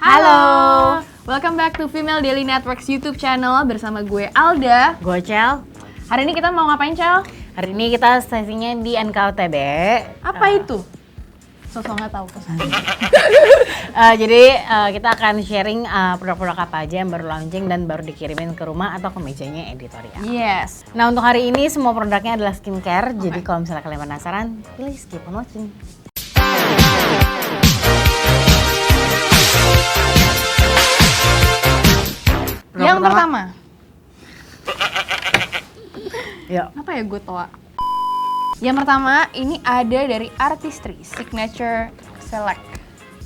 Halo, welcome back to Female Daily Network's YouTube channel bersama gue Alda. Gue Cel. Hari ini kita mau ngapain, Cel? Hari ini kita sesinya di NKUTB. Apa itu? Sosok nggak tahu. Jadi kita akan sharing produk-produk apa aja yang baru launching dan baru dikirimin ke rumah atau ke mejanya editorial. Yes. Nah untuk hari ini semua produknya adalah skincare. Jadi kalau misalnya kalian penasaran, please keep on watching. Yang pertama. Yuk. Apa ya gue toa? Yang pertama ini ada dari Artistry Signature Select.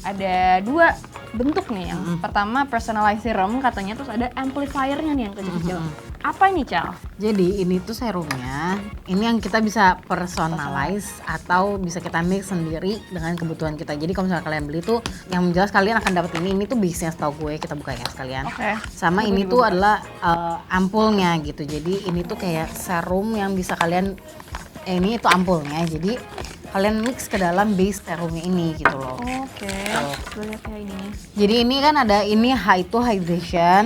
Ada dua bentuk nih. Yang pertama personalized serum katanya, terus ada amplifiernya nih yang kecil-kecil. Apa ini, Cal? Jadi ini tuh serumnya, ini yang kita bisa personalize atau bisa kita mix sendiri dengan kebutuhan kita. Jadi kalau misalnya kalian beli tuh, yang jelas kalian akan dapat ini tuh base-nya setahu gue, kita buka ya sekalian. Oke. Sama ini tuh adalah ampulnya gitu. Jadi ini tuh kayak serum yang bisa kalian, ini itu ampulnya. Jadi kalian mix ke dalam base serumnya ini gitu loh. Oke. Gue lihat kayak ini. Jadi ini kan ada ini H itu hydration,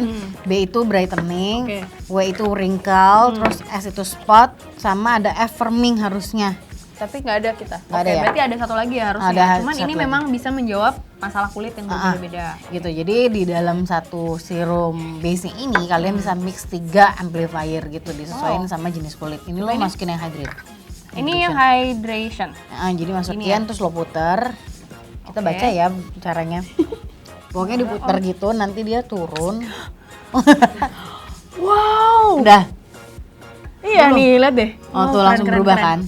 B itu brightening, Oke. W itu wrinkle, terus S itu spot, sama ada F firming harusnya. Tapi nggak ada kita. Nggak ada Oke, ya? berarti ada satu lagi ya harusnya. Ada Cuman satu ini lagi. memang bisa menjawab masalah kulit yang berbeda-beda. Gitu. Jadi di dalam satu serum base-nya ini kalian bisa mix 3 amplifier gitu, disesuaikan sama jenis kulit. Ini lo masukin yang hydrate. Ini yang hydration. Jadi masukin Ini ya? terus lo puter. Kita Oke. baca ya caranya. Pokoknya diputer gitu, nanti dia turun. Wow. Udah. Iya nih, lihat deh. Oh tuh keren, langsung keren, berubah keren. kan?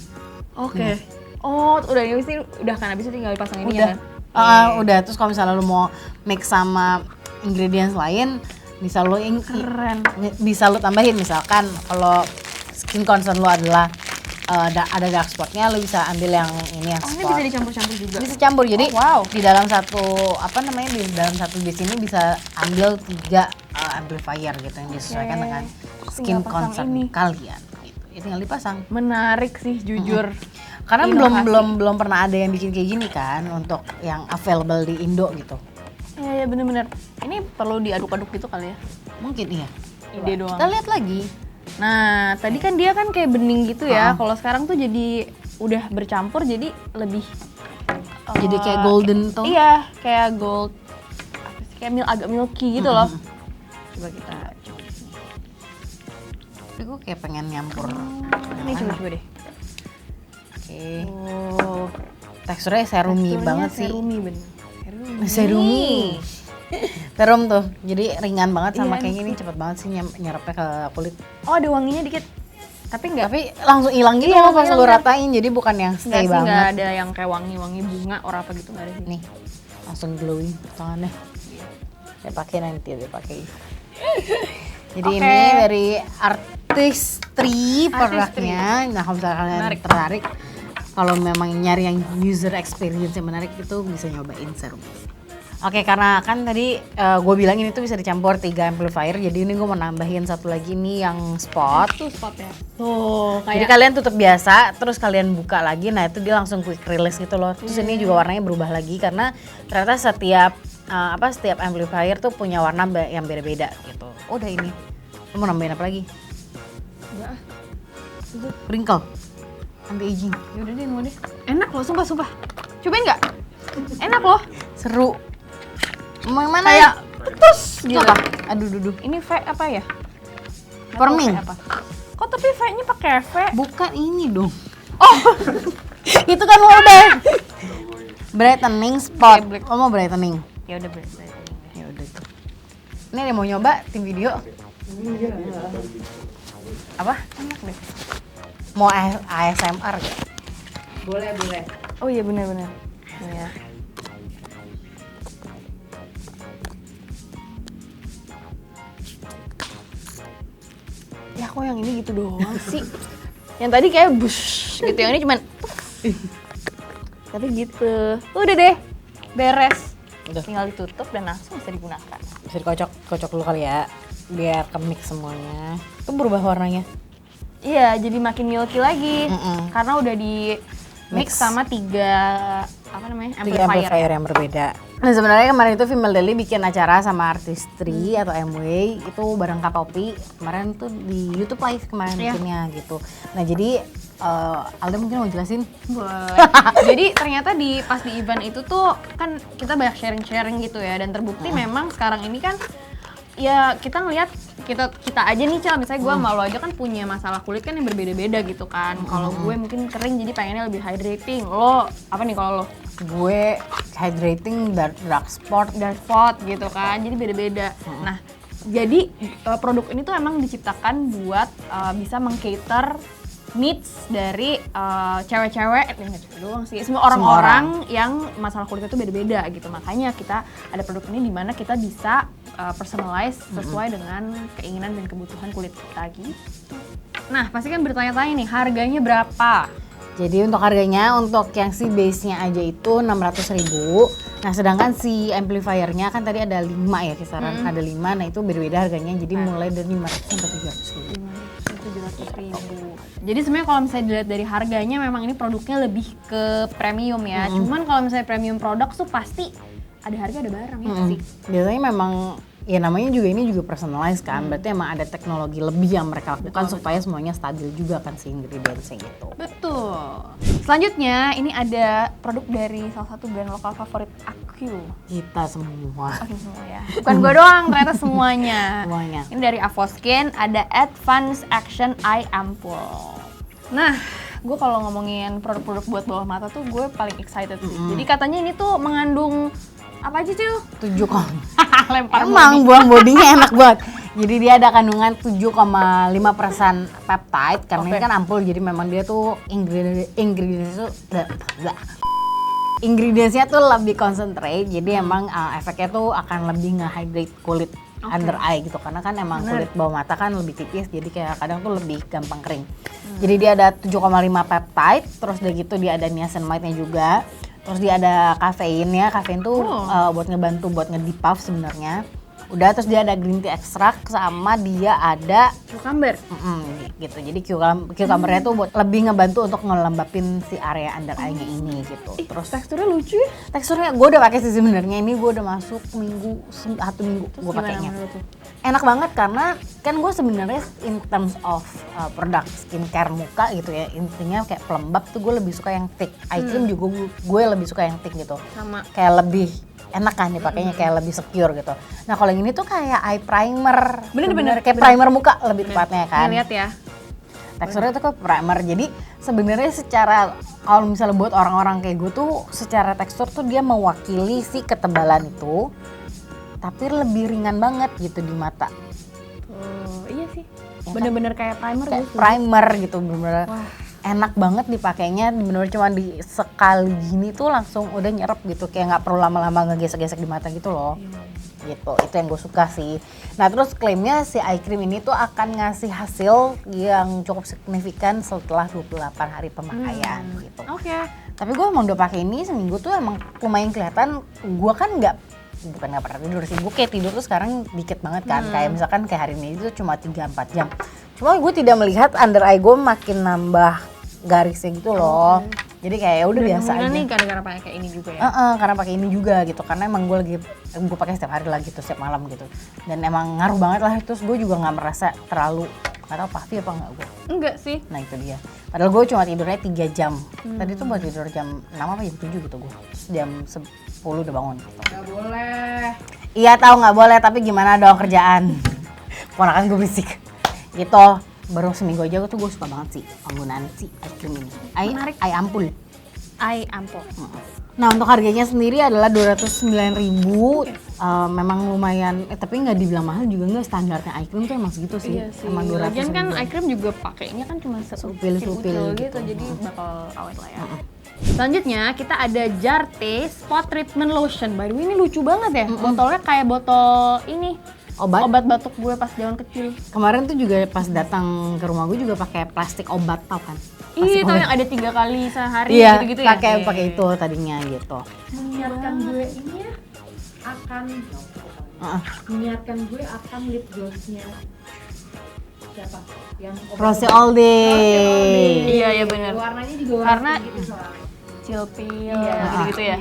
Oke. Oh, udah ini sih udah kan, habis itu tinggal dipasang ini Udah. kan. Udah. Terus kalau misalnya lo mau mix sama ingredients lain, bisa lo Keren. bisa lo tambahin, misalkan kalau skin concern lo adalah ada dark spotnya, lo bisa ambil yang ini yang Oh, ini spot. bisa dicampur-campur juga. Bisa campur. Jadi Oh, wow. di dalam satu di dalam satu base ini bisa ambil 3 amplifier gitu yang disesuaikan Oke. dengan Tinggal skin pasang concern ini. kalian gitu. Ini tinggal dipasang. Menarik sih jujur. Karena Inovasi. belum pernah ada yang bikin kayak gini kan untuk yang available di Indo gitu. Iya, bener-bener. Ini perlu diaduk-aduk gitu kali ya. Mungkin iya. Ide doang. Kita lihat lagi. Nah, tadi kan dia kan kayak bening gitu ya. Kalau sekarang tuh jadi udah bercampur, jadi lebih Jadi kayak golden tone. Iya, kayak gold. Apa sih? Kayak agak milky gitu loh. Coba kita coba. Tapi gue kayak pengen nyampur. Ini coba deh. Oke. Oh, Teksturnya serumi banget sih. Serumi bener. Serumi. Serum tuh. Jadi ringan banget sama Iya, kayak gini, cepet banget sih nyerapnya ke kulit. Oh, ada wanginya dikit. Tapi enggak. Tapi langsung hilang gitu Iya, loh pas langsung lu hilang. ratain. Jadi bukan yang Enggak stay sih, enggak banget. ada yang kayak wangi-wangi bunga or apa gitu, enggak ada sih. Nih, langsung glowing tangannya. Saya pakai nanti, dia pakai. Jadi Oke. ini dari Artistry produknya. Nah kalau misalnya kalian Menarik. tertarik, kalau memang nyari yang user experience yang menarik itu bisa nyobain serum. Oke, karena kan tadi gue bilang ini tuh bisa dicampur 3 amplifier, jadi ini gue mau nambahin satu lagi nih yang spot. Itu spotnya. Tuh, Jadi kayak kalian tutup biasa, terus kalian buka lagi, nah itu dia langsung quick release gitu loh. Terus ini juga warnanya berubah lagi karena ternyata setiap amplifier tuh punya warna yang beda-beda gitu. Oh, udah ini. Lo mau nambahin apa lagi? enggak. Wrinkle, anti aging. Yaudah deh, mau deh. Enak loh, sumpah. Cobain nggak? Enak loh. Seru. Mau yang mana? Kayak terus Itu gitu. apa? Aduh, duduh. Ini V apa ya? Nggak tahu Forming. V apa. Kok tapi V-nya pakai V? Bukan ini dong. Oh, Itu kan lo udah. Brightening spot. Oke, black. Lo mau brightening? ya udah berarti. Ya udah tuh. Ini ada yang mau nyoba tim video? Apa? Enak deh. Mau ASMR gak? Boleh. Oh iya benar-benar. Iya. Ya kok yang ini gitu doang sih. Yang tadi kayak bush gitu, yang ini cuman tapi gitu. Udah deh, beres. Udah. Tinggal ditutup dan langsung bisa digunakan. Bisa dikocok dulu kali ya, biar kemix semuanya. Itu berubah warnanya. Iya, jadi makin milky lagi. Mm-mm. Karena udah di mix Mix. sama 3 3 amplifier yang berbeda. Nah sebenarnya kemarin itu Female Daily bikin acara sama Artistry atau MW itu bareng Kak Poppy. Kemarin tuh di YouTube Live kemarin bikinnya gitu. Nah jadi Alda mungkin mau jelasin? Boleh. Jadi ternyata pas di event itu tuh kan kita banyak sharing-sharing gitu ya, dan terbukti memang sekarang ini kan ya kita ngelihat kita aja nih Cel, misalnya gue sama lo aja kan punya masalah kulit kan yang berbeda-beda gitu kan. Kalau gue mungkin kering jadi pengennya lebih hydrating. Lo apa nih kalau lo? Gue hydrating dark spot gitu kan, jadi beda-beda. Nah, jadi produk ini tuh emang diciptakan buat bisa meng-cater needs dari cewek-cewek, nggak cewek doang sih, semua orang-orang yang masalah kulitnya tuh beda-beda gitu. Makanya kita ada produk ini di mana kita bisa personalize sesuai dengan keinginan dan kebutuhan kulit kita gitu. Nah, pasti kan bertanya-tanya nih, harganya berapa? Jadi untuk harganya, untuk yang si base-nya aja itu 600.000. Nah sedangkan si amplifiernya kan tadi ada 5 ya kisaran, ada 5, nah itu beda-beda harganya. Jadi mulai dari 500 sampai 700.000. Jadi sebenarnya kalau misalnya dilihat dari harganya memang ini produknya lebih ke premium ya. Cuman kalau misalnya premium produk tuh pasti ada harga ada barang ya sih. Biasanya memang ya namanya juga ini juga personalized kan, berarti emang ada teknologi lebih yang mereka lakukan supaya semuanya stabil juga kan si ingredientsnya gitu. Betul. Selanjutnya ini ada produk dari salah satu brand lokal favorit aku. Kita semua. Oke semua ya. Bukan gue doang, ternyata semuanya. Semuanya. Ini dari Avoskin, ada Advanced Action Eye Ampoule. Nah, gue kalau ngomongin produk-produk buat bawah mata tuh gue paling excited sih. Jadi katanya ini tuh mengandung apa aja Cil? 7 kok. Lempar Emang buang bodinya enak banget. Jadi dia ada kandungan 7,5% peptide karena ini kan ampul, jadi memang dia tuh ingredientsnya tuh lebih concentrate, jadi emang efeknya tuh akan lebih nge-hydrate kulit under eye gitu, karena kan emang kulit bawah mata kan lebih tipis, jadi kayak kadang tuh lebih gampang kering. Jadi dia ada 7,5 peptide, terus udah gitu dia ada niacinamide-nya juga. Terus dia ada kafeinnya, kafein tuh buat ngebantu buat nge-depuff sebenarnya. Udah, terus dia ada green tea ekstrak sama dia ada cucumber. Gitu. Jadi cucumbernya tuh buat lebih ngebantu untuk ngelembapin si area under eye-nya ini gitu. Terus teksturnya lucu ya? Teksturnya gue udah pakai sih sebenarnya, ini gue udah masuk satu minggu gue pakainya. Enak banget karena kan gue sebenarnya in terms of produk skincare muka gitu ya, intinya kayak pelembab tuh gue lebih suka yang thick. Eye cream juga gue lebih suka yang thick gitu. Sama. Kayak lebih enak kan dipakainya, kayak lebih secure gitu. Nah kalau yang ini tuh kayak eye primer, bener-bener kayak primer muka lebih tepatnya kan. Lihat ya. Teksturnya tuh kayak primer, jadi sebenarnya secara kalau misalnya buat orang-orang kayak gue tuh secara tekstur tuh dia mewakili si ketebalan itu, tapi lebih ringan banget gitu di mata. Oh iya sih, Ya bener-bener kayak primer kayak gitu. primer gitu, bener-bener enak banget dipakainya, bener-bener cuma di sekali gini tuh langsung udah nyerap gitu, kayak nggak perlu lama-lama ngegesek-gesek di mata gitu loh. Gitu, itu yang gue suka sih. Nah terus klaimnya si eye cream ini tuh akan ngasih hasil yang cukup signifikan setelah 28 hari pemakaian gitu. Oke. Tapi gue emang udah pakai ini seminggu tuh emang lumayan kelihatan. Gue kan bukan nggak pernah tidur sih, gue kayak tidur tuh sekarang dikit banget kan. Kayak misalkan kayak hari ini itu cuma 3-4 jam. Cuma gue tidak melihat under eye gue makin nambah garisnya gitu loh. Jadi kayak ya udah biasa aja. Nih gara-gara pakai kayak ini juga ya. Karena pakai ini juga gitu. Karena emang gue pakai setiap hari lah gitu, setiap malam gitu. Dan emang ngaruh banget lah. Terus gue juga nggak merasa terlalu, nggak tahu puffy apa nggak gue. Enggak sih. Nah itu dia. Padahal gue cuma tidurnya 3 jam. Tadi tuh buat tidur jam 6 apa jam 7 gitu gue. Terus jam 10 udah bangun gitu. Nggak boleh. Iya tahu nggak boleh, tapi gimana dong kerjaan. Ponakan gue berisik. Gitu. Baru seminggu aja tuh gue suka banget sih penggunaan si eye cream ini. Eye ampul. Eye ampoule. Nah untuk harganya sendiri adalah 209.000. Memang lumayan, tapi nggak dibilang mahal juga, nggak, standarnya eye cream tuh emang segitu sih. Iya sih. Emang 200 Lagian kan eye cream juga pakainya kan cuma supil gitu, jadi bakal awet lah ya. Selanjutnya kita ada Jarte Spot Treatment Lotion. By the way ini lucu banget ya. Botolnya kayak botol ini. Obat batuk gue pas zaman kecil. Kemarin tuh juga pas datang ke rumah gue juga pakai plastik obat, tau kan? Iya, tau yang ada 3 kali sehari iya, gitu-gitu ya. Pakai itu tadinya gitu. Mengingatkan gue ini ya mengingatkan gue akan lip glossnya siapa? Yang Rose All Day. Iya benar. warnanya juga warna Karena gitu soalnya. Cilpil Iya. gitu-gitu ya.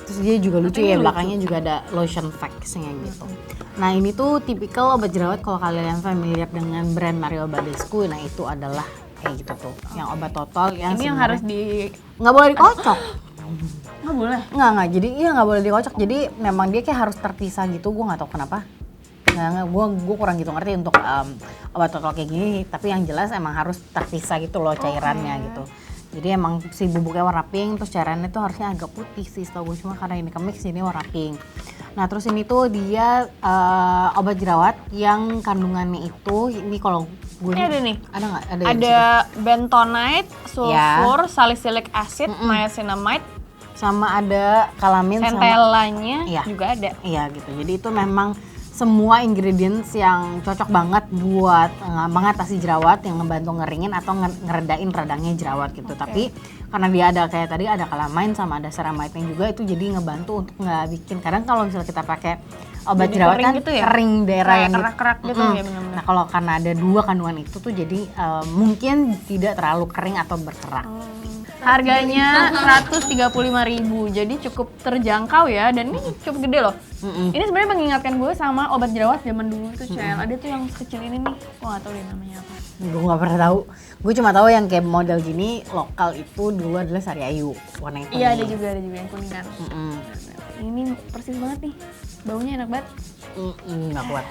Itu Terus dia juga lucu Tapi ya, lucu. belakangnya juga ada lotion facts-nya gitu. Nah ini tuh tipikal obat jerawat kalau kalian familiar dengan brand Mario Badescu. Nah itu adalah kayak gitu tuh, yang obat total yang Ini yang sebenarnya harus nggak boleh dikocok. nggak boleh. Nggak, jadi iya nggak boleh dikocok. Jadi memang dia kayak harus terpisah gitu, gue nggak tahu kenapa. Nggak, gue kurang gitu ngerti untuk obat total kayak gini. Tapi yang jelas emang harus terpisah gitu loh cairannya gitu. Jadi emang si bubuknya warna pink, terus cairannya tuh harusnya agak putih sih setahu gue, cuma karena ini kemix ini warna pink. Nah terus ini tuh dia obat jerawat yang kandungannya itu, ini kalau gue Ini ada nih. ada nggak? Ada. Ya, di Ada bentonite, sulfur, salicylic acid, niacinamide, situ. Sama ada kalamin sama centellanya Iya. juga ada. iya gitu. Jadi itu memang semua ingredients yang cocok banget buat mengatasi jerawat, yang membantu ngeringin atau ngeredain radangnya jerawat gitu. Tapi karena dia ada kayak tadi ada calamine sama ada ceramide-nya juga, itu jadi ngebantu untuk nggak bikin. Kadang kalau misalnya kita pakai obat Jadi jerawat kering kan gitu ya? kering daerah Kayak yang kerak-kerak gitu ya, benar-benar. Nah kalau karena ada dua kandungan itu tuh jadi mungkin tidak terlalu kering atau berkerak. Harganya 135.000, jadi cukup terjangkau ya, dan ini cukup gede loh. Ini sebenarnya mengingatkan gue sama obat jerawat zaman dulu tuh, Cel. Ada tuh yang sekecil ini nih, gue gak tahu deh namanya apa. Gue nggak pernah tahu. Gue cuma tahu yang kayak model gini lokal itu dulu adalah Sari Ayu warna hitam. Iya ada juga yang kuningan. Mm-mm. Ini persis banget nih, baunya enak banget. Nggak kuat.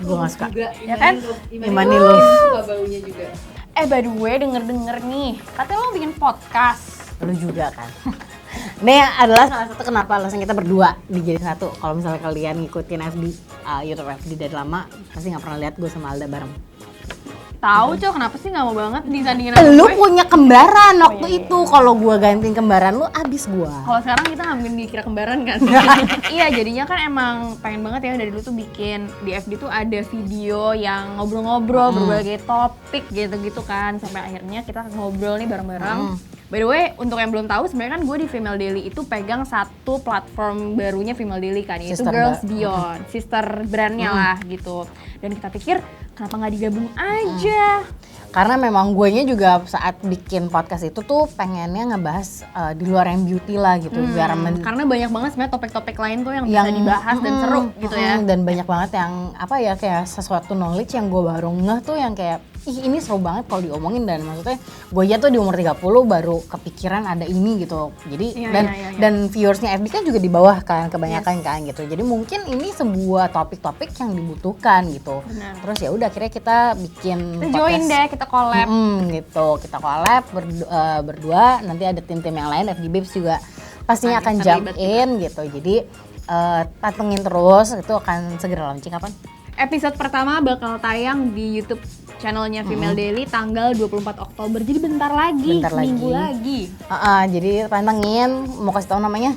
Gue nggak suka. Juga Ya kan? Imani Love. suka baunya juga. By the way, denger nih, katanya lo bikin podcast. Lu juga kan. Ini adalah salah satu kenapa alasan kita berdua dijadiin satu. Kalau misalnya kalian ngikutin FD, YouTube FD dari lama, pasti nggak pernah lihat gue sama Alda bareng. Tahu Cok, kenapa sih nggak mau banget disandingin sama Lu gue? punya kembaran waktu itu. Kalau gue gantiin kembaran lu, abis gue. Kalau sekarang kita nggak mungkin dikira kembaran kan? Iya, jadinya kan emang pengen banget ya dari dulu tuh bikin di FD tuh ada video yang ngobrol-ngobrol berbagai topik gitu-gitu kan, sampai akhirnya kita ngobrol nih bareng-bareng. By the way, untuk yang belum tahu, sebenarnya kan gue di Female Daily itu pegang satu platform barunya Female Daily kan, yaitu Sister Girls Beyond, sister brandnya lah gitu. Dan kita pikir kenapa nggak digabung aja? Karena memang guenya juga saat bikin podcast itu tuh pengennya ngebahas di luar yang beauty lah gitu. Biar Karena banyak banget sebenarnya topik-topik lain tuh yang bisa dibahas dan seru gitu ya. Dan banyak banget yang apa ya, kayak sesuatu knowledge yang gue baru ngeh tuh yang kayak ih ini seru banget kalau diomongin. Dan maksudnya gue aja tuh di umur 30 baru kepikiran ada ini gitu. Jadi Iya, dan iya. dan viewersnya FB kan juga di bawah kan kebanyakan kan gitu. Jadi mungkin ini sebuah topik-topik yang dibutuhkan gitu. Benar. Terus ya udah akhirnya kita bikin Kita join deh, kita collab. gitu, kita collab berdua, nanti ada tim-tim yang lain, FD Babes juga pastinya akan jump terlibat in gitu. Jadi pantengin terus, itu akan segera launching kapan? Episode pertama bakal tayang di YouTube channelnya Female Daily tanggal 24 Oktober. Jadi bentar lagi, Bentar seminggu lagi. lagi. Jadi pantengin, mau kasih tahu namanya?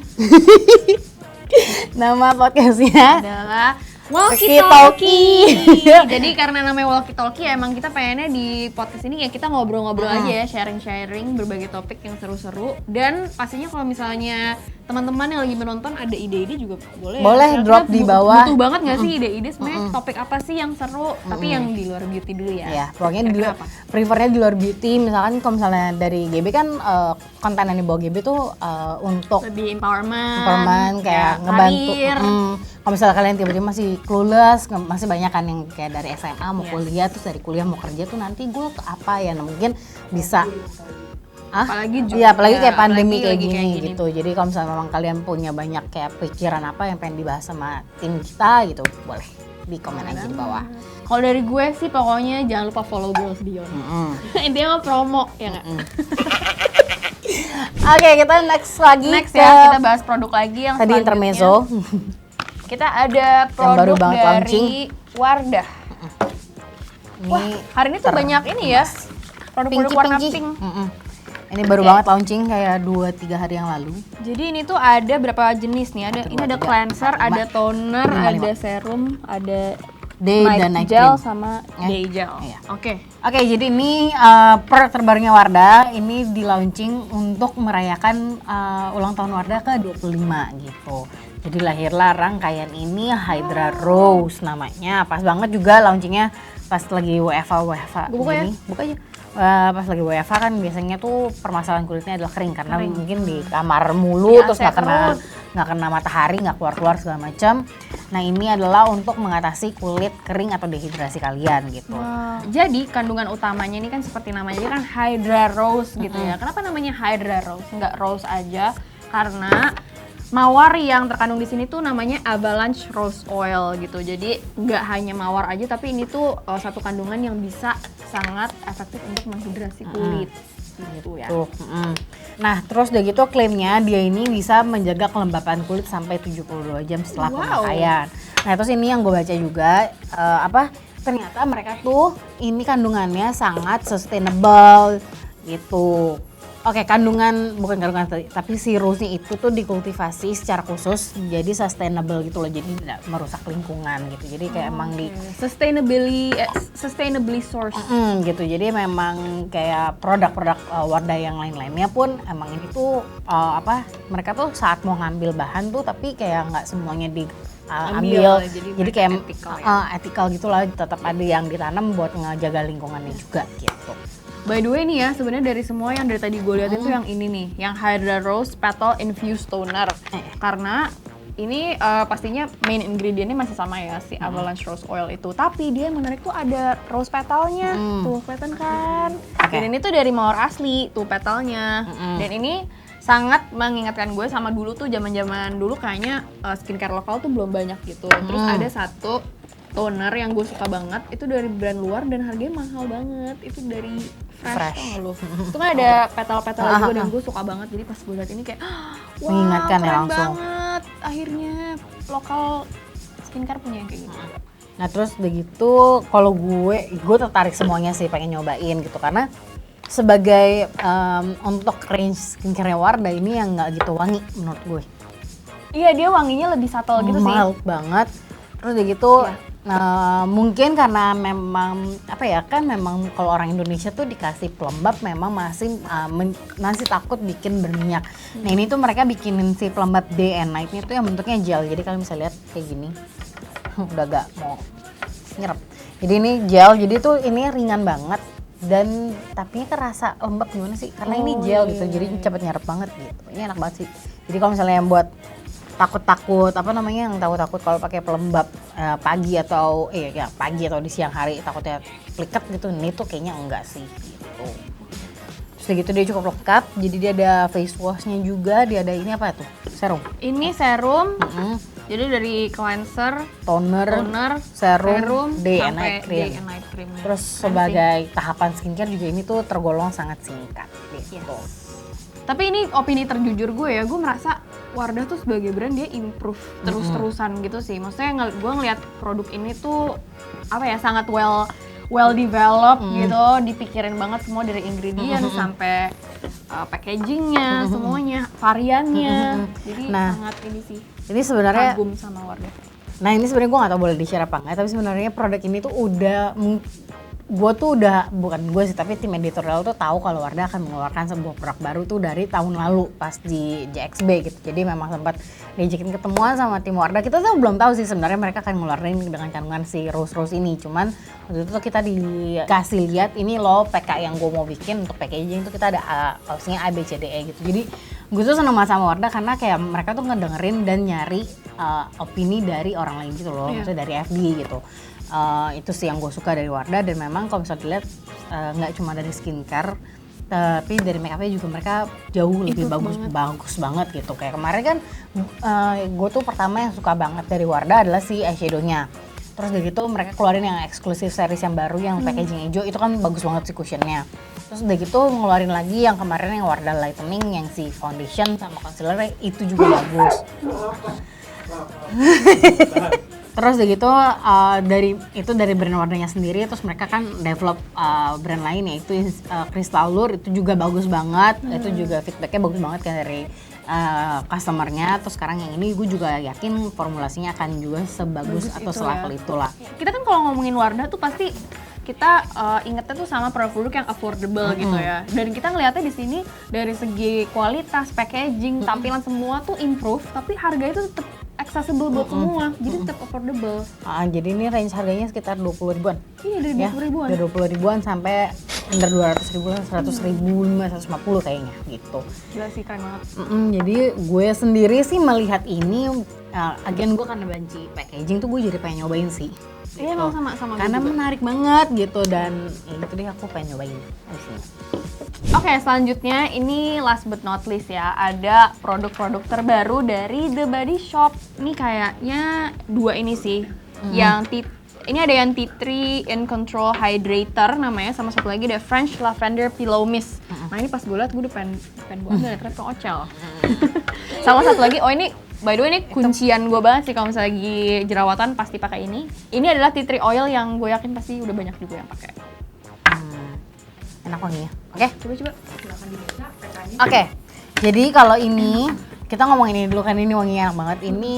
Nama podcastnya Adalah Walkie Walkie Talkie. Jadi karena namanya Walkie Talkie ya emang kita pengennya di podcast ini ya kita ngobrol-ngobrol aja ya, sharing-sharing berbagai topik yang seru-seru. Dan pastinya kalau misalnya teman-teman yang lagi menonton ada ide-ide juga boleh. Boleh Kita drop di bawah. Butuh banget nggak sih ide-ide sebenarnya topik apa sih yang seru? Tapi yang di luar beauty dulu ya. ya, pokoknya di Kira-kira luar, prefernya di luar beauty. Misalkan kalau misalnya dari GB kan konten yang dibawa GB tuh untuk Lebih empowerment. kayak ya, ngebantu. karir. Kalau misalnya kalian tiba-tiba masih clueless, masih banyak kan yang kayak dari SMA mau kuliah, terus dari kuliah mau kerja tuh nanti gue ke apa ya? Nah, mungkin bisa. Apalagi juga. Iya, apalagi kayak pandemi apalagi kayak lagi gini gitu. Jadi kalau misalnya memang kalian punya banyak kayak pikiran apa yang pengen dibahas sama tim kita gitu, boleh di komen aja di bawah. Kalau dari gue sih pokoknya jangan lupa follow Girls Beyond. Intinya mah promo ya nggak? Oke, kita next lagi. Next ke ya kita bahas produk lagi yang tadi selanjutnya. intermezzo. Kita ada produk baru banget dari launching. Wardah. Ini Wah, hari ini tuh banyak ini ya. Produk-produk warna pinky. pink. Ini baru banget launching kayak 2-3 hari yang lalu. Jadi ini tuh ada berapa jenis nih? Ada ini ada tiga, cleanser, empat, ada toner, lima, ada serum, ada Day dan night gel cream. sama Ya. day gel. Iya. Oke. Oke, jadi ini produk terbarunya Wardah. Ini di launching untuk merayakan ulang tahun Wardah ke 25 gitu. Jadi lahirlah rangkaian ini Hydra Rose namanya. Pas banget juga launchingnya pas lagi WFA Gua buka ya? gini. Buka aja. Pas lagi WFA kan biasanya tuh permasalahan kulitnya adalah kering karena mungkin di kamar mulu Di terus AC nggak kena matahari, nggak keluar segala macam. Nah ini adalah untuk mengatasi kulit kering atau dehidrasi kalian gitu. Jadi kandungan utamanya ini kan seperti namanya kan Hydra Rose gitu ya. Kenapa namanya Hydra Rose? Nggak Rose aja, karena mawar yang terkandung di sini tuh namanya Avalanche Rose Oil gitu. Jadi nggak hanya mawar aja, tapi ini tuh satu kandungan yang bisa sangat efektif untuk menghidrasi kulit. Gitu ya. Tuh, Nah, terus udah gitu klaimnya dia ini bisa menjaga kelembapan kulit sampai 72 jam setelah pemakaian. Nah, terus ini yang gue baca juga ternyata mereka tuh ini kandungannya sangat sustainable gitu. Oke, bukan kandungan tapi si rose-nya itu tuh dikultivasi secara khusus jadi sustainable gitu loh. Jadi tidak merusak lingkungan gitu. Jadi kayak emang di sustainably sourced. gitu. Jadi memang kayak produk-produk Wardah yang lain-lainnya pun emang ini tuh mereka tuh saat mau ngambil bahan tuh tapi kayak nggak semuanya ambil. Jadi kayak ethical gitu lah, tetap ada yang ditanam buat ngejaga lingkungannya juga gitu. By the way nih ya, sebenarnya dari semua yang dari tadi gue lihat itu yang ini nih, yang Hydra Rose Petal Infused Toner. Karena ini pastinya main ingredientnya masih sama ya, si Avalanche Rose Oil itu. Tapi dia yang menarik tuh ada rose petalnya, tuh kelihatan kan? Dan ini tuh dari mawar asli, tuh petalnya. Dan ini sangat mengingatkan gue sama dulu tuh zaman-zaman dulu kayaknya skincare lokal tuh belum banyak gitu. Terus ada satu toner yang gue suka banget, itu dari brand luar dan harganya mahal banget. Itu dari Fresh. Tau gak lu? Itu kan ada petal-petal juga dan gue suka banget. Jadi pas gue liat ini kayak wah, mengingatkan ya keren langsung banget. Akhirnya lokal skincare punya yang kayak gitu. Nah terus begitu kalau gue tertarik semuanya sih pengen nyobain gitu karena sebagai untuk range skincare Wardah ini yang nggak gitu wangi menurut gue. Iya, dia wanginya lebih subtle gitu sih. Mild banget. Terus begitu mungkin karena memang memang kalau orang Indonesia tuh dikasih pelembab memang masih takut bikin berminyak. Nah ini tuh mereka bikinin si pelembab day and night-nya tuh yang bentuknya gel. Jadi kalian bisa lihat kayak gini. Udah gak mau nyerap. Jadi ini gel, jadi tuh ini ringan banget dan tapi kerasa lembab gimana sih? Karena ini gel gitu, jadi cepet nyerap banget gitu. Ini enak banget sih. Jadi kalau misalnya yang buat takut-takut yang takut-takut kalau pakai pelembab pagi atau di siang hari takutnya pliket gitu, ini tuh kayaknya enggak sih gitu. Terus gitu dia cukup lengkap, jadi dia ada face wash-nya juga, dia ada ini apa tuh? Serum. Ini serum. Jadi dari cleanser, toner, serum, day and night cream. Terus sebagai tahapan skincare juga ini tuh tergolong sangat singkat gitu. Yes. Tapi ini opini terjujur gue ya, gue merasa Wardah tuh sebagai brand dia improve terus-terusan gitu sih. Maksudnya gue ngeliat produk ini tuh sangat well developed gitu, dipikirin banget semua dari ingredient sampai packagingnya, semuanya, variannya. Jadi sangat ini sih. Ini sebenarnya kagum sama Wardah. Nah ini sebenarnya gue nggak tahu boleh di-share apa nggak, tapi sebenarnya produk ini tuh bukan gue sih, tapi tim editorial tuh tahu kalau Wardah akan mengeluarkan sebuah produk baru tuh dari tahun lalu pas di JXB gitu. Jadi memang sempat diajakin ketemuan sama tim Wardah. Kita tuh belum tahu sih sebenarnya mereka akan ngeluarin dengan kandungan si rose ini. Cuman waktu itu tuh kita dikasih lihat ini loh PK yang gue mau bikin untuk packaging tuh kita ada opsinya A, B, C, D, E gitu. Jadi gue tuh seneng banget sama Wardah karena kayak mereka tuh ngedengerin dan nyari opini dari orang lain gitu loh, maksudnya dari FD gitu. Itu sih yang gue suka dari Wardah, dan memang kalau misalnya dilihat nggak cuma dari skincare tapi dari make upnya juga mereka jauh lebih bagus banget gitu. Kayak kemarin kan gue tuh pertama yang suka banget dari Wardah adalah si eyeshadownya. Terus dari gitu mereka keluarin yang eksklusif series yang baru yang packaging hijau, itu kan bagus banget sih cushionnya. Terus udah gitu ngeluarin lagi yang kemarin yang Wardah Lightening yang si foundation sama concealer itu juga bagus. Terus udah gitu dari brand Wardahnya sendiri, terus mereka kan develop brand lain yaitu Crystal Lure, itu juga bagus banget. Itu juga feedbacknya bagus banget kan dari customernya. Terus sekarang yang ini gue juga yakin formulasinya akan juga sebagus atau selevel itulah. Kita kan kalau ngomongin Wardah tuh pasti kita ingetnya tuh sama produk-produk yang affordable gitu ya. Dan kita ngeliatnya di sini dari segi kualitas, packaging, tampilan semua tuh improve, tapi harganya tuh tetap accessible buat semua, jadi tetap affordable. Jadi ini range harganya sekitar 20 ribuan. Iya, dari 20 ribuan. Dari 20 ribuan sampai under 200 ribu, 100 ribu, 150 kayaknya gitu. Gila sih, keren banget. Jadi gue sendiri sih melihat ini, again gue karena benci packaging tuh gue jadi pengen nyobain sih. Iya, emang sama Karena gue juga. menarik banget gitu dan ya itu deh aku pengen nyobain abis ini. Oke, selanjutnya ini last but not least ya, ada produk-produk terbaru dari The Body Shop. Ini kayaknya dua ini sih, ini ada yang Tea Tree In Control Hydrator namanya, sama satu lagi ada French Lavender Pillow Mist. Nah ini pas gue liat gue udah pengen gue ambil ternyata tukang ocel. Sama satu lagi, oh ini by the way ini kuncian gue banget sih kalau misalnya lagi jerawatan pasti pakai ini. Ini adalah tea tree oil yang gue yakin pasti udah banyak juga yang pakai. Enak wanginya. Oke. Coba. Silakan dibaca petanya. Oke. Jadi kalau ini kita ngomong ini dulu kan, ini wanginya enak banget. Ini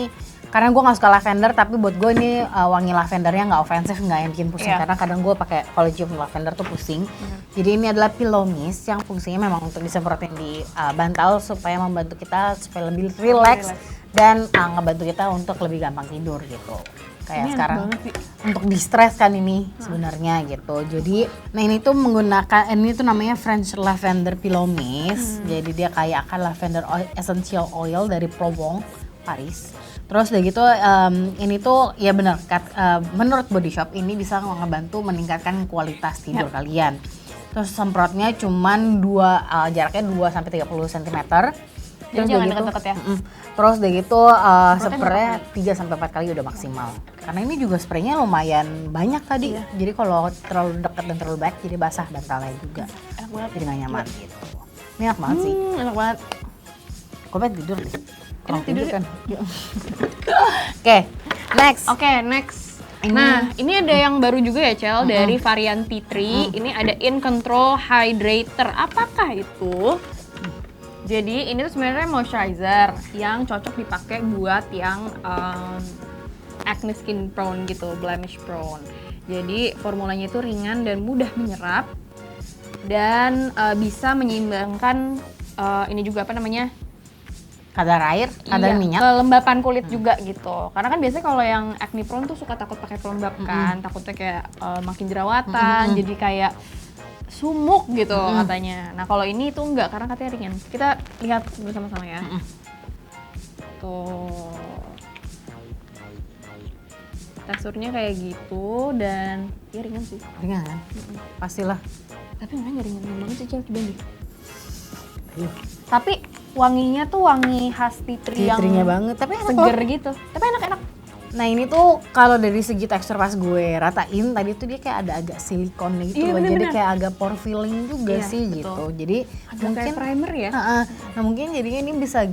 karena gue nggak suka lavender, tapi buat gue ini wangi lavendernya nggak ofensif, nggak yang bikin pusing. Iya. Karena kadang gue pakai collagen lavender tuh pusing. Jadi ini adalah pillow mist yang fungsinya memang untuk disemprotin di bantal supaya membantu kita supaya lebih relax dan ngebantu kita untuk lebih gampang tidur gitu. Kayak Ini enak sekarang banget sih. untuk di-stress kan ini sebenarnya gitu. Jadi nah ini tuh menggunakan, ini tuh namanya French Lavender Pillow Mist. Jadi dia kayak akan lavender essential oil dari Provence, Paris. Terus udah gitu ini tuh ya benar menurut Body Shop ini bisa ngebantu meningkatkan kualitas tidur kalian. Terus semprotnya cuman jaraknya 2 sampai 30 cm. Jadi jangan deket-deket ya. Terus udah gitu spraynya 3 sampai 4 kali udah maksimal. Karena ini juga spraynya lumayan banyak tadi. Jadi kalau terlalu dekat dan terlalu baik jadi basah bantalnya juga. Enak banget. Jadi gak nyaman gitu. Ini enak banget sih. Enak banget. Gue pengen tidur deh. Kalau Enak tidur kan. Oke, next. Oke, next. Nah, ini ada yang baru juga ya, Cel, dari varian Tea Tree. Ini ada In Control Hydrator. Apakah itu? Jadi ini tuh sebenarnya moisturizer yang cocok dipakai buat yang acne skin prone gitu, blemish prone. Jadi formulanya itu ringan dan mudah menyerap dan bisa menyeimbangkan ini juga apa namanya? Kadar air, kadar minyak. Kelembapan kulit juga gitu. Karena kan biasanya kalau yang acne prone tuh suka takut pakai pelembab kan, takutnya kayak makin jerawatan, jadi kayak sumuk gitu katanya. Nah kalau ini tuh enggak, karena katanya ringan. Kita lihat bersama-sama ya. Tuh. Teksturnya kayak gitu dan ya ringan sih. Ringan kan? Pastilah. Tapi enggak ringan banget sih, Cel, coba deh. Tapi wanginya tuh wangi khas tea tree yang Tea-tree-nya banget, tapi enak seger loh. gitu. Tapi enak-enak. Nah ini tuh kalau dari segi tekstur pas gue ratain tadi tuh dia kayak ada agak silikon gitu Iya, loh. Jadi bener-bener. kayak agak pore filling juga Iya, sih betul. gitu. Jadi Agak mungkin kayak primer ya. Nah mungkin jadinya ini bisa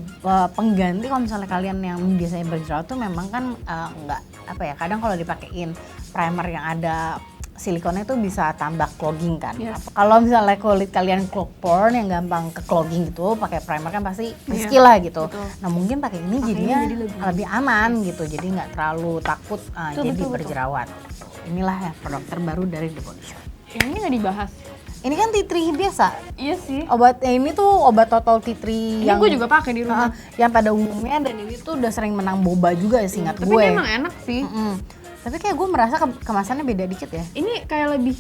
pengganti kalau misalnya kalian yang biasanya berjerawat tuh memang kan nggak apa ya, kadang kalau dipakein primer yang ada silikonnya tuh bisa tambah clogging kan. Yes. Kalau misalnya kulit kalian clog pore yang gampang ke clogging gitu, pakai primer kan pasti risky lah gitu. betul. Nah mungkin pakai ini Pakainya jadinya jadi lebih aman gitu, jadi nggak terlalu takut jadi betul. berjerawat. Inilah ya produk terbaru dari The Body Shop. Yang ini nggak dibahas. Ini kan tea tree biasa. Iya sih. Ini tuh obat total tea tree Ini yang gue juga pakai di rumah. yang pada umumnya, dan ini tuh udah sering menang boba juga ya seingat Tapi gue. ini emang enak sih. Tapi kayak gue merasa kemasannya beda dikit ya. Ini kayak lebih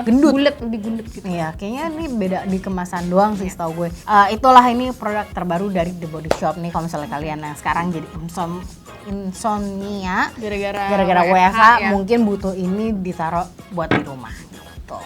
Gendut. lebih gundet gitu. Iya, kayaknya ini beda di kemasan doang sih setahu gue. Itulah ini produk terbaru dari The Body Shop nih. Kalau misalnya kalian yang sekarang jadi insomnia gara-gara WFH ya. mungkin butuh ini ditaruh buat di rumah gitu.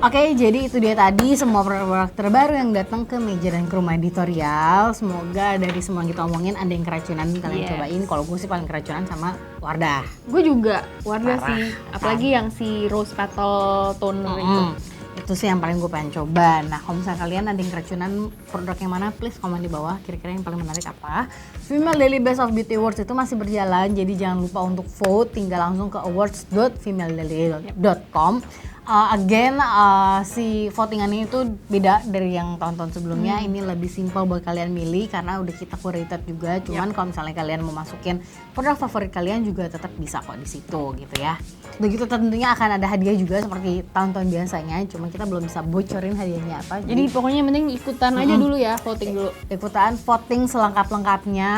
Oke, jadi itu dia tadi semua produk terbaru yang datang ke meja dan ke rumah editorial. Semoga dari semua yang kita omongin ada yang keracunan kalian Yes. cobain. Kalau gue sih paling keracunan sama Wardah. Gue juga Wardah Parah. sih. Apalagi yang si rose petal toner itu. Itu sih yang paling gue pengen coba. Nah kalau misalnya kalian ada yang keracunan produk yang mana, please komen di bawah kira-kira yang paling menarik apa. Female Daily Best of Beauty Awards itu masih berjalan, jadi jangan lupa untuk vote. Tinggal langsung ke awards.femaledaily.com Si votingan ini tuh beda dari yang tahun-tahun sebelumnya. Ini lebih simpel buat kalian milih karena udah kita curated juga. Cuman kalau misalnya kalian mau masukin produk favorit kalian juga tetap bisa kok di situ gitu ya. Begitu tentunya akan ada hadiah juga seperti tahun-tahun biasanya. Cuma kita belum bisa bocorin hadiahnya apa. Jadi pokoknya yang penting ikutan aja dulu ya, voting dulu. Ikutan voting selengkap-lengkapnya.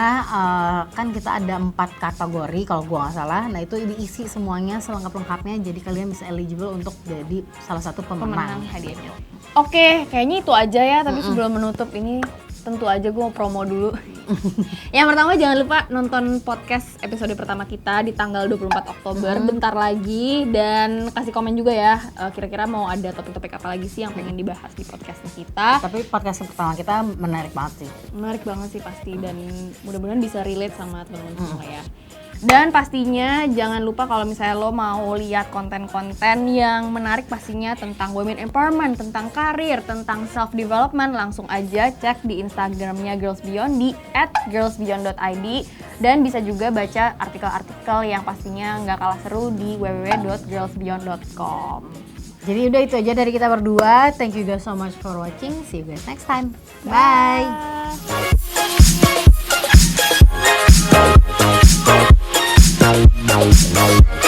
Kan kita ada 4 kategori kalau gua nggak salah. Nah itu diisi semuanya selengkap-lengkapnya. Jadi kalian bisa eligible untuk jadi salah satu pemenang hadiahnya. Oke, kayaknya itu aja ya. Tapi sebelum menutup ini tentu aja gue mau promo dulu. Yang pertama jangan lupa nonton podcast episode pertama kita di tanggal 24 Oktober bentar lagi, dan kasih komen juga ya kira-kira mau ada topik-topik apa lagi sih yang pengen dibahas di podcast kita. Tapi podcast pertama kita menarik banget sih. Menarik banget sih pasti, dan mudah-mudahan bisa relate sama teman-teman semua ya. Dan pastinya jangan lupa kalau misalnya lo mau lihat konten-konten yang menarik pastinya tentang women empowerment, tentang karir, tentang self development, langsung aja cek di Instagramnya Girls Beyond di @girlsbeyond.id, dan bisa juga baca artikel-artikel yang pastinya nggak kalah seru di www.girlsbeyond.com. Jadi udah itu aja dari kita berdua. Thank you guys so much for watching. See you guys next time. Bye. Bye.